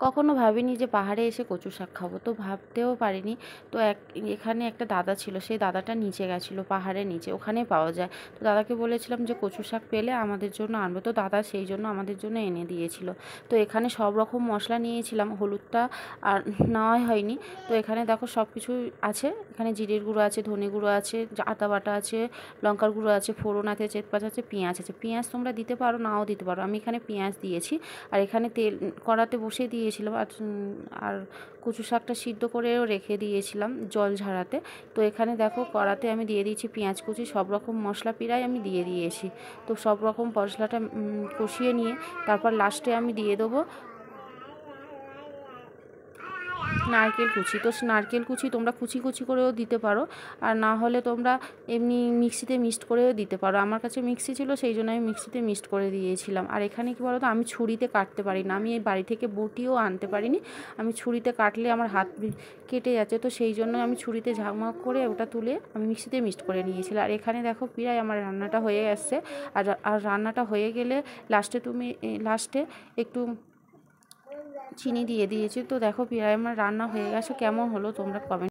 কখনো ভাবিনি যে পাহাড়ে এসে কচু শাক খাবো, তো ভাবতেও পারিনি। তো এখানে একটা দাদা ছিল, সেই দাদাটা নিচে গেছিলো পাহাড়ের নিচে, ওখানেই পাওয়া যায়। তো দাদাকে বলেছিলাম যে কচু শাক পেলে আমাদের জন্য আনবে, তো দাদা সেই জন্য আমাদের জন্য এনে দিয়েছিল। তো এখানে সব রকম মশলা নিয়েছিলাম, হলুদটা আর নেওয়া হয়নি। তো এখানে দেখো সব কিছুই আছে, এখানে জিরের গুঁড়ো আছে, ধনে গুঁড়ো আছে, আদা বাটা আছে, লঙ্কার গুঁড়ো আছে, ফোড়ন আছে, তেজপাতা আছে, পেঁয়াজ আছে। পেঁয়াজ তোমরা দিতে পারো, নাও দিতে পারো, আমি এখানে পেঁয়াজ দিয়েছি। আর এখানে তেল কড়াতে বসিয়ে দিয়েছিলাম, আর কচু শাকটা সিদ্ধ করেও রেখে দিয়েছিলাম জল ঝরাতে। তো এখানে দেখো কড়াতে আমি দিয়ে দিয়েছি পেঁয়াজ কুচি, সব রকম মশলা প্রায় আমি দিয়ে দিয়েছি। তো সব রকম মশলাটা কষিয়ে নিয়ে তারপর লাস্টে আমি দিয়ে দেবো নারকেল কুচি। তো নারকেল কুচি তোমরা কুচি কুচি করেও দিতে পারো, আর না হলে তোমরা এমনি মিক্সিতে মিক্সড করেও দিতে পারো। আমার কাছে মিক্সি ছিল, সেই জন্য আমি মিক্সিতে মিক্সড করে দিয়েছিলাম। আর এখানে কী বলো তো, আমি ছুরিতে কাটতে পারি না, আমি এই বাড়ি থেকে বটিও আনতে পারিনি। আমি ছুরিতে কাটলে আমার হাত কেটে যাচ্ছে, তো সেই জন্য আমি ছুরিতে ঝাঁকমাক করে ওটা তুলে আমি মিক্সিতে মিক্সড করে নিয়েছিলাম। আর এখানে দেখো প্রায় আমার রান্নাটা হয়ে গেছে। আর রান্নাটা হয়ে গেলে লাস্টে একটু চিনি দিয়ে দিয়েছি। তো দেখো প্রায় আমার রান্না হয়ে গেছে, কেমন হলো তোমরা কমেন্ট